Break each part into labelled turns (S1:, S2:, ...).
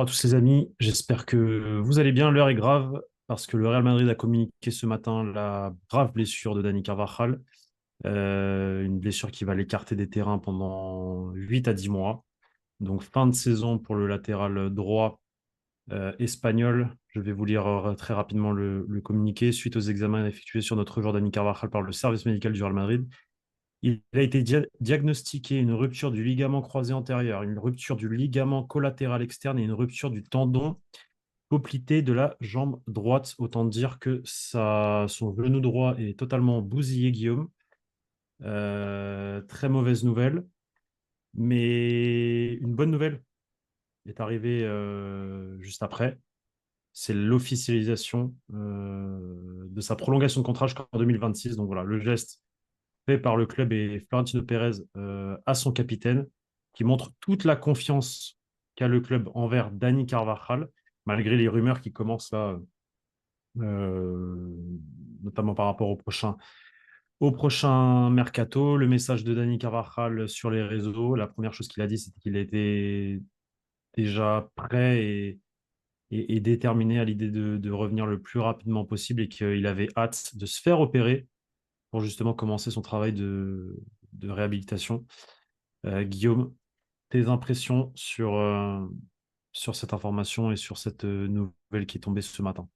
S1: Bonjour à tous les amis, j'espère que vous allez bien. L'heure est grave parce que le Real Madrid a communiqué ce matin la grave blessure de Dani Carvajal, une blessure qui va l'écarter des terrains pendant 8 à 10 mois. Donc fin de saison pour le latéral droit espagnol. Je vais vous lire très rapidement le communiqué. Suite aux examens effectués sur notre joueur Dani Carvajal par le service médical du Real Madrid, il a été diagnostiqué une rupture du ligament croisé antérieur, une rupture du ligament collatéral externe et une rupture du tendon poplité de la jambe droite. Autant dire que son genou droit est totalement bousillé, Guillaume. Très mauvaise nouvelle. Mais une bonne nouvelle est arrivée juste après. C'est l'officialisation de sa prolongation de contrat jusqu'en 2026. Donc voilà, le geste fait par le club et Florentino Pérez à son capitaine, qui montre toute la confiance qu'a le club envers Dani Carvajal, malgré les rumeurs qui commencent là, euh, notamment par rapport au prochain mercato. Le message de Dani Carvajal sur les réseaux, la première chose qu'il a dit, c'était qu'il était déjà prêt et déterminé à l'idée de revenir le plus rapidement possible et qu'il avait hâte de se faire opérer pour justement commencer son travail de réhabilitation. Guillaume, tes impressions sur cette information et sur cette nouvelle qui est tombée ce matin?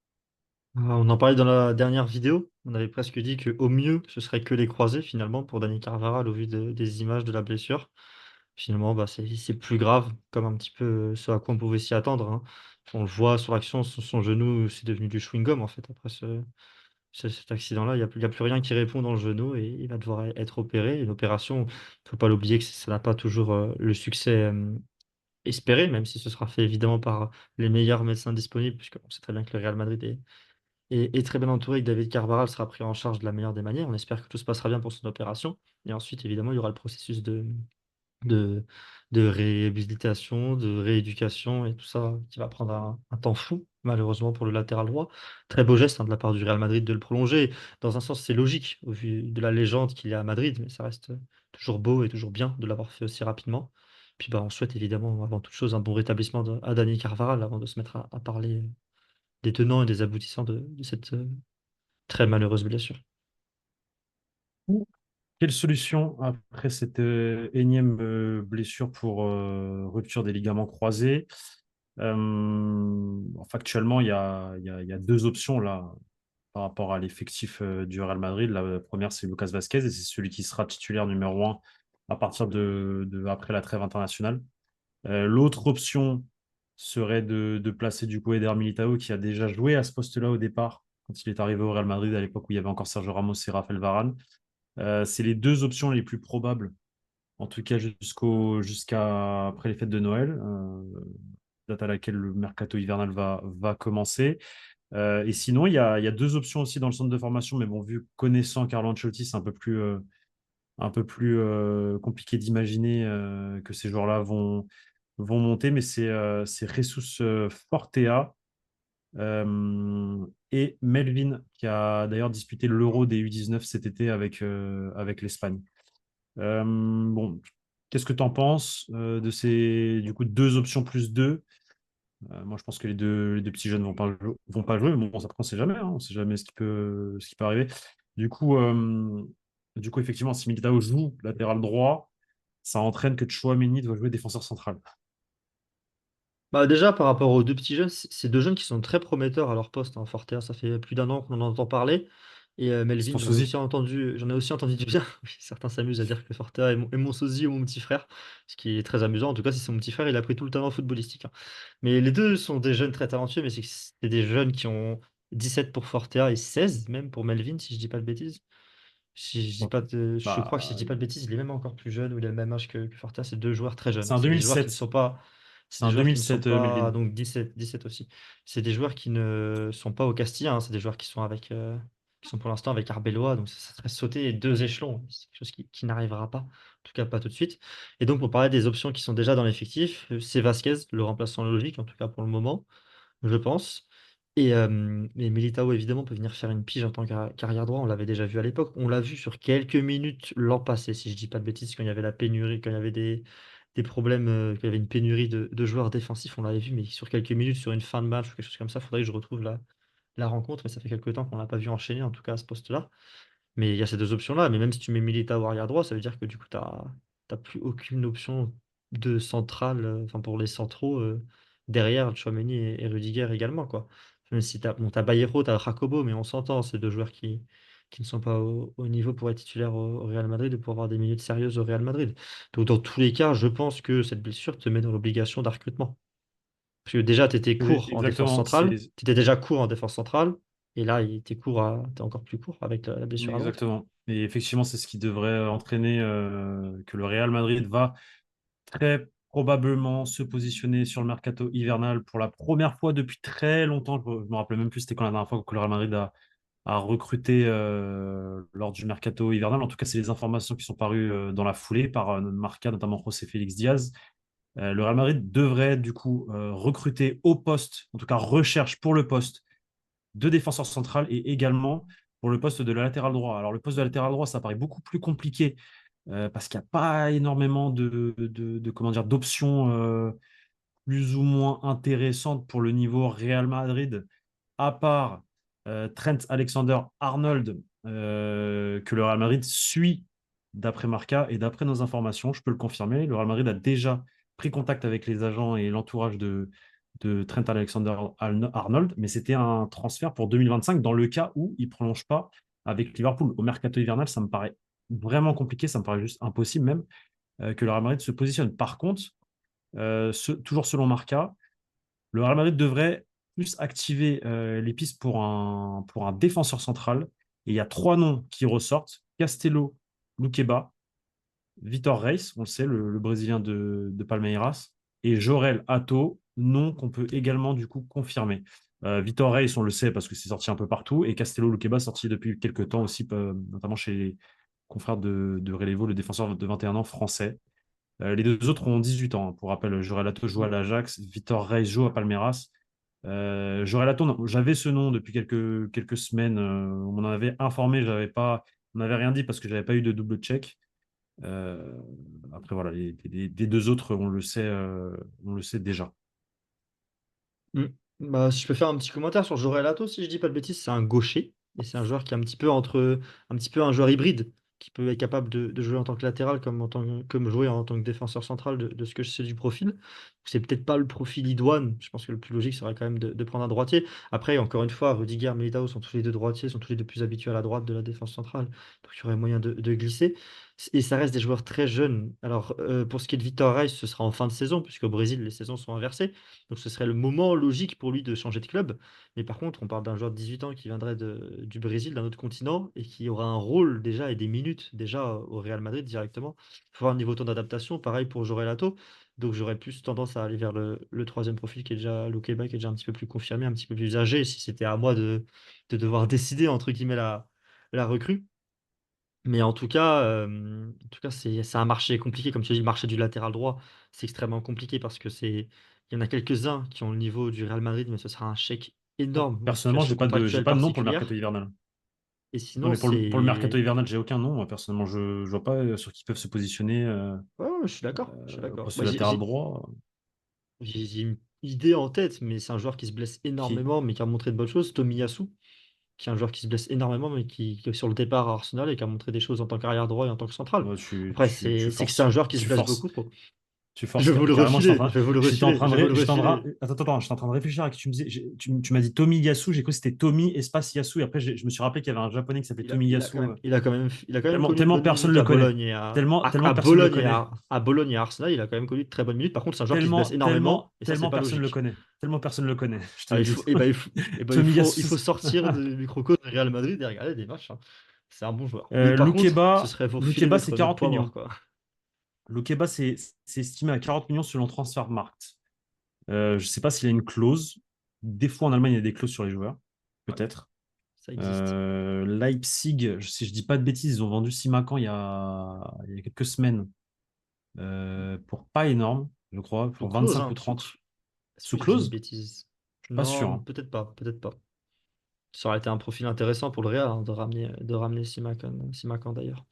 S2: On en parlait dans la dernière vidéo. On avait presque dit qu'au mieux, ce serait que les croisés finalement pour Dani Carvajal au vu des images de la blessure. Finalement, bah, c'est plus grave, comme un petit peu ce à quoi on pouvait s'y attendre, hein. On le voit sur l'action, son genou, c'est devenu du chewing-gum en fait. Après cet accident-là, il y a plus rien qui répond dans le genou et il va devoir être opéré. Une opération, il ne faut pas l'oublier que ça n'a pas toujours le succès espéré, même si ce sera fait évidemment par les meilleurs médecins disponibles, puisqu'on sait très bien que le Real Madrid est très bien entouré, que David Carvajal sera pris en charge de la meilleure des manières. On espère que tout se passera bien pour son opération. Et ensuite, évidemment, il y aura le processus de, de réhabilitation, de rééducation et tout ça qui va prendre un temps fou, malheureusement, pour le latéral droit. Très beau geste hein, de la part du Real Madrid de le prolonger. Dans un sens, c'est logique au vu de la légende qu'il y a à Madrid, mais ça reste toujours beau et toujours bien de l'avoir fait aussi rapidement. Puis bah, on souhaite évidemment, avant toute chose, un bon rétablissement à Dani Carvajal avant de se mettre à parler des tenants et des aboutissants de cette très malheureuse blessure.
S1: Quelle solution après cette énième blessure pour rupture des ligaments croisés? Factuellement, il y a deux options là par rapport à l'effectif du Real Madrid. La première, c'est Lucas Vasquez et c'est celui qui sera titulaire numéro un à partir après la trêve internationale. L'autre option serait de placer du coup Eder Militao qui a déjà joué à ce poste-là au départ quand il est arrivé au Real Madrid à l'époque où il y avait encore Sergio Ramos et Raphaël Varane. C'est les deux options les plus probables, en tout cas jusqu'à après les fêtes de Noël, date à laquelle le mercato hivernal va commencer. Et sinon, il y a deux options aussi dans le centre de formation, mais bon, vu connaissant Carlo Ancelotti, c'est un peu plus compliqué d'imaginer que ces joueurs-là vont monter, mais c'est Jesus Fortea et Melvin, qui a d'ailleurs disputé l'Euro des U19 cet été avec l'Espagne. Bon, qu'est-ce que tu en penses de ces du coup deux options plus deux? Moi, je pense que les deux petits jeunes vont pas jouer, mais bon, après, on sait jamais, hein, on sait jamais ce qui peut arriver. Du coup, euh, du coup, effectivement, si Militao joue latéral droit, ça entraîne que Tchouaméni doit jouer défenseur central.
S2: Bah déjà, par rapport aux deux petits jeunes, c'est deux jeunes qui sont très prometteurs à leur poste, hein. Fortea, ça fait plus d'un an qu'on en entend parler. Et
S1: C'est
S2: Melvin,
S1: ton sosie.
S2: j'en ai aussi entendu du bien. Oui, certains s'amusent à dire que Fortea est mon sosie ou mon petit frère, ce qui est très amusant. En tout cas, si c'est mon petit frère, il a pris tout le talent footballistique, hein. Mais les deux sont des jeunes très talentueux, mais c'est des jeunes qui ont 17 pour Fortea et 16 même pour Melvin, si je dis pas de bêtises. Si je dis
S1: Bon.
S2: pas de, je crois que si je
S1: Bah,
S2: dis pas de bêtises, il est même encore plus jeune ou il a le même âge que Fortea. C'est deux joueurs très jeunes,
S1: c'est
S2: hein.
S1: un
S2: C'est des joueurs qui ne
S1: 2007.
S2: sont pas, c'est
S1: C'est
S2: des
S1: un
S2: joueurs qui ne sont
S1: 2007,
S2: pas,
S1: Melvin.
S2: donc 17 aussi. C'est des joueurs qui ne sont pas au Castilla, hein. C'est des joueurs qui sont pour l'instant avec Arbeloa. Donc ça serait sauter deux échelons. C'est quelque chose qui n'arrivera pas. En tout cas, pas tout de suite. Et donc, pour parler des options qui sont déjà dans l'effectif, c'est Vasquez, le remplaçant logique, en tout cas pour le moment je pense. Et Militao, évidemment, peut venir faire une pige en tant qu'arrière droit. On l'avait déjà vu à l'époque. On l'a vu sur quelques minutes l'an passé, si je dis pas de bêtises, quand il y avait la pénurie, quand il y avait des des problèmes, qu'il y avait une pénurie de joueurs défensifs. On l'avait vu, mais sur quelques minutes, sur une fin de match ou quelque chose comme ça. Il faudrait que je retrouve la rencontre, mais ça fait quelques temps qu'on l'a pas vu enchaîner, en tout cas à ce poste-là. Mais il y a ces deux options-là. Mais même si tu mets Militao arrière droit, ça veut dire que du coup, tu n'as plus aucune option de centrale, enfin pour les centraux, derrière Tchouaméni et Rudiger également, quoi. Même si t'as Bayeiro, t'as Jacobo, mais on s'entend, c'est deux joueurs qui ne sont pas au niveau pour être titulaires au Real Madrid et pour avoir des minutes sérieuses au Real Madrid. Donc dans tous les cas, je pense que cette blessure te met dans l'obligation d'un recrutement. Parce que déjà, tu étais
S1: Oui,
S2: court en défense
S1: exactement.
S2: centrale, tu étais déjà court en défense centrale, et là, t'es encore plus court avec la blessure à droite.
S1: Exactement. Et effectivement, c'est ce qui devrait entraîner que le Real Madrid va très probablement se positionner sur le mercato hivernal pour la première fois depuis très longtemps. Je me rappelle même plus c'était quand la dernière fois que le Real Madrid a recruté lors du mercato hivernal. En tout cas, c'est les informations qui sont parues dans la foulée par Marca, notamment José Félix Diaz. Le Real Madrid devrait du coup recruter au poste, en tout cas recherche pour le poste de défenseur central et également pour le poste de latéral droit. Alors le poste de latéral droit, ça paraît beaucoup plus compliqué parce qu'il n'y a pas énormément comment dire, d'options plus ou moins intéressantes pour le niveau Real Madrid, à part Trent Alexander-Arnold, que le Real Madrid suit d'après Marca et d'après nos informations, je peux le confirmer. Le Real Madrid a déjà pris contact avec les agents et l'entourage de Trent Alexander-Arnold, mais c'était un transfert pour 2025 dans le cas où il ne prolonge pas avec Liverpool. Au mercato hivernal, ça me paraît vraiment compliqué, ça me paraît juste impossible même que le Real Madrid se positionne. Par contre, toujours selon Marca, le Real Madrid devrait plus activer les pistes pour un défenseur central. Et il y a trois noms qui ressortent: Castello, Luqueba, Vitor Reis, on le sait, le Brésilien de Palmeiras, et Jorel Hato, nom qu'on peut également du coup confirmer. Vitor Reis, on le sait parce que c'est sorti un peu partout, et Castello Luqueba sorti depuis quelques temps aussi, notamment chez les confrères de Relevo, le défenseur de 21 ans français. Les deux autres ont 18 ans, hein. Pour rappel, Jorel Hato joue à l'Ajax, Vitor Reis joue à Palmeiras. Jorel Hato, j'avais ce nom depuis quelques semaines. On m'en avait informé, on n'avait rien dit parce que j'avais pas eu de double check. Euh, Après, voilà, les deux autres, on le sait déjà.
S2: Mm. Bah, si je peux faire un petit commentaire sur Jorel Lato, si je dis pas de bêtises, c'est un gaucher. Et c'est un joueur qui est un petit peu un joueur hybride, qui peut être capable de jouer en tant que latéral comme jouer en tant que défenseur central de ce que je sais du profil. C'est peut-être pas le profil idoine. Je pense que le plus logique serait quand même de prendre un droitier. Après, encore une fois, Rudiger, Militao sont tous les deux droitiers, sont tous les deux plus habitués à la droite de la défense centrale. Donc il y aurait moyen de glisser. Et ça reste des joueurs très jeunes. Alors, pour ce qui est de Vitor Reis, ce sera en fin de saison, puisqu'au Brésil, les saisons sont inversées. Donc ce serait le moment logique pour lui de changer de club. Mais par contre, on parle d'un joueur de 18 ans qui viendrait du Brésil, d'un autre continent, et qui aura un rôle déjà et des minutes déjà au Real Madrid directement. Il faut avoir un niveau de temps d'adaptation, pareil pour Jorel Lato. Donc j'aurais plus tendance à aller vers le troisième profil qui est déjà Loukeba, qui est déjà un petit peu plus confirmé, un petit peu plus âgé, si c'était à moi de devoir décider, entre guillemets, la recrue. Mais en tout cas c'est un marché compliqué. Comme tu as dit, le marché du latéral droit, c'est extrêmement compliqué parce que il y en a quelques-uns qui ont le niveau du Real Madrid, mais ce sera un chèque énorme, une
S1: Personnellement,
S2: situation
S1: j'ai
S2: contractuelle
S1: pas de nom pour le mercato
S2: particulière.
S1: hivernal.
S2: Et
S1: Non,
S2: sinon,
S1: mais pour le mercato
S2: c'est.
S1: hivernal, j'ai aucun nom. Moi, personnellement, je vois pas sur qui peuvent se positionner
S2: Ouais, ouais, je suis d'accord. Je suis
S1: au
S2: d'accord.
S1: poste
S2: Moi,
S1: de latéral droit.
S2: j'ai une idée en tête, mais c'est un joueur qui se blesse
S1: Qui?
S2: énormément, mais qui a montré de bonnes choses. Tomiyasu, qui est un joueur qui se blesse énormément, mais qui est sur le départ à Arsenal et qui a montré des choses en tant qu'arrière droit et en tant que central.
S1: Moi,
S2: Après, c'est que c'est un joueur qui se
S1: tu
S2: blesse
S1: forces,
S2: beaucoup trop.
S1: tu
S2: Je
S1: forces
S2: vais vous le
S1: carrément.
S2: refiler, je vais vous le refiler, je vais vous le refiler.
S1: J'étais en train de réfléchir à qui tu me disais. Tu m'as dit Tomi Yasu. J'ai cru que c'était Tomi espace Yasu. Et après, je me suis rappelé qu'il y avait un japonais qui s'appelait Tomi Yasu.
S2: Il a quand même
S1: Tellement,
S2: connu de
S1: tellement
S2: bonnes
S1: personne
S2: minutes
S1: le
S2: à
S1: connaît.
S2: Bologne
S1: Tellement
S2: à
S1: personne le
S2: Bologne
S1: connaît.
S2: à Bologne et à Arsenal. Il a quand même connu de très bonnes minutes. Par contre, c'est un joueur qui se blesse énormément et ça, c'est
S1: Tellement
S2: pas
S1: personne le
S2: logique.
S1: connaît. Tellement personne le connaît. Je te
S2: Ah,
S1: le dis.
S2: il faut
S1: Tomiyasu.
S2: sortir du microcosme du Real Madrid et regarder des matchs, hein. C'est un bon joueur. Mais par contre, ce serait vous refiler
S1: Loukeba, c'est
S2: notre
S1: 40
S2: poids mort,
S1: millions.
S2: quoi.
S1: Loukeba, c'est estimé à 40 millions selon Transfermarkt. Je ne sais pas s'il y a une clause. Des fois, en Allemagne, il y a des clauses sur les joueurs.
S2: Ouais,
S1: Peut-être.
S2: ça existe.
S1: Leipzig, si je dis pas de bêtises, ils ont vendu Simakan il y a quelques semaines pour pas énorme, je crois,
S2: Sous
S1: pour
S2: clause,
S1: 25 ou
S2: hein.
S1: 30
S2: Est-ce
S1: sous
S2: que je dis une
S1: clause.
S2: bêtise?
S1: Je suis pas sûr,
S2: Non,
S1: hein.
S2: peut-être pas, peut-être pas. Ça aurait été un profil intéressant pour le Real, hein, de ramener Simakan d'ailleurs.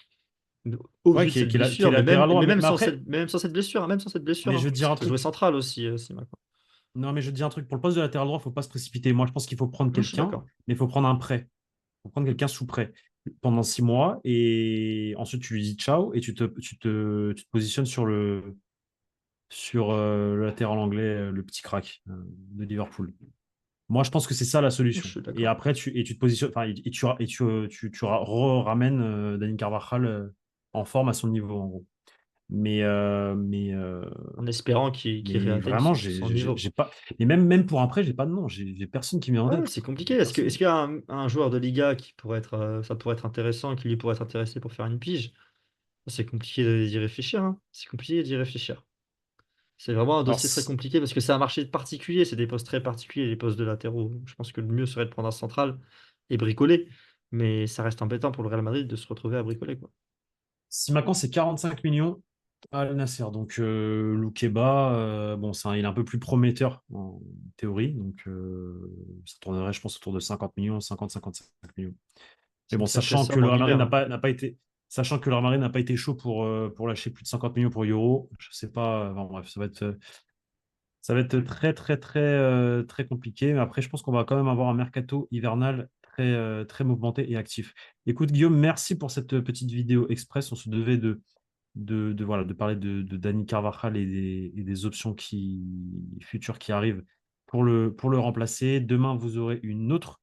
S2: Au
S1: Ouais,
S2: vu de cette
S1: qui est
S2: blessure,
S1: latéral droit.
S2: même
S1: Mais
S2: sans
S1: après,
S2: même sans cette blessure, hein, même sans cette blessure,
S1: mais je
S2: hein,
S1: veux te
S2: parce
S1: dire un
S2: qu'il peut jouer
S1: truc.
S2: central aussi, Simakan.
S1: Non, mais je veux te dire un truc. Pour le poste de latéral droit, il ne faut pas se précipiter. Moi, je pense qu'il faut prendre
S2: Non, je suis
S1: quelqu'un,
S2: d'accord.
S1: mais il faut prendre un prêt. Il faut prendre quelqu'un sous prêt pendant 6 mois. Et ensuite, tu lui dis ciao et tu te positionnes sur le latéral anglais, le petit crack de Liverpool. Moi, je pense que c'est ça la
S2: Je
S1: solution.
S2: suis
S1: Et
S2: d'accord.
S1: après, tu te positionnes, enfin, ramènes Dani Carvajal en forme à son niveau, en gros. Mais, euh, mais, euh,
S2: En espérant qu'il
S1: mais
S2: réatteigne
S1: vraiment,
S2: son niveau,
S1: j'ai
S2: quoi.
S1: pas. Et même pour après, j'ai pas de nom. J'ai personne qui me vient en
S2: Ouais,
S1: tête.
S2: c'est compliqué.
S1: J'ai
S2: Est-ce
S1: personne.
S2: qu'il y a un joueur de Liga qui pourrait être, ça pourrait être intéressant, qui lui pourrait être intéressé pour faire une pige? C'est compliqué d'y réfléchir, hein. C'est compliqué d'y réfléchir. C'est vraiment un
S1: Alors,
S2: dossier très compliqué parce que c'est un marché particulier, c'est des postes très particuliers, les postes de latéraux. Je pense que le mieux serait de prendre un central et bricoler, mais ça reste embêtant pour le Real Madrid de se retrouver à bricoler, quoi.
S1: Simakan, c'est 45 millions à Al Nasser. Donc, Loukeba, bon, il est un peu plus prometteur en théorie. Donc, ça tournerait, je pense, autour de 50 millions, 50-55 millions. Mais
S2: C'est une
S1: bon,
S2: sacrée somme en hiver, hein.
S1: sachant que le Real Madrid n'a pas été chaud pour lâcher plus de 50 millions pour Euro, je sais pas. Enfin, bref, ça va être très, très, très, très compliqué. Mais après, je pense qu'on va quand même avoir un mercato hivernal très, très mouvementé et actif. Écoute, Guillaume, merci pour cette petite vidéo express. On se devait voilà, de parler de Dani Carvajal et des options futures qui arrivent pour le remplacer. Demain, vous aurez une autre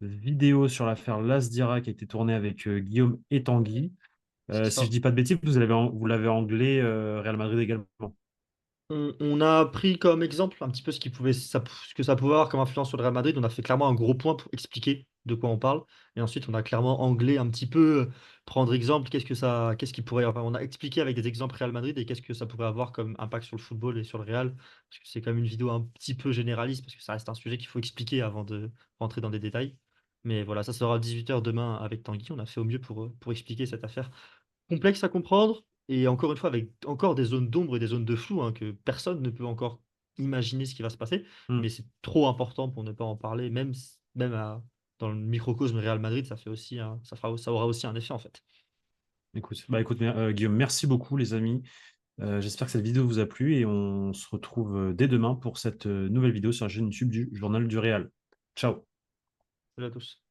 S1: vidéo sur l'affaire Las Dira qui a été tournée avec Guillaume et Tanguy.
S2: C'est
S1: Si je
S2: ça.
S1: dis pas de bêtises, vous l'avez anglais Real Madrid également.
S2: On a pris comme exemple un petit peu ce que ça pouvait avoir comme influence sur le Real Madrid. On a fait clairement un gros point pour expliquer de quoi on parle. Et ensuite, on a clairement anglais un petit peu, prendre exemple, qu'est-ce qui pourrait, enfin, on a expliqué avec des exemples Real Madrid et qu'est-ce que ça pourrait avoir comme impact sur le football et sur le Real. Parce que c'est quand même une vidéo un petit peu généraliste, parce que ça reste un sujet qu'il faut expliquer avant de rentrer dans des détails. Mais voilà, ça sera à 18 h demain avec Tanguy. On a fait au mieux pour expliquer cette affaire complexe à comprendre et encore une fois avec encore des zones d'ombre et des zones de flou, hein, que personne ne peut encore imaginer ce qui va se passer,
S1: Hmm.
S2: mais c'est trop important pour ne pas en parler, dans le microcosme Real Madrid, ça fait aussi ça aura aussi un effet en fait.
S1: Écoute, Guillaume, merci beaucoup, les amis. J'espère que cette vidéo vous a plu et on se retrouve dès demain pour cette nouvelle vidéo sur la chaîne YouTube du Journal du Réal. Ciao.
S2: Salut à tous.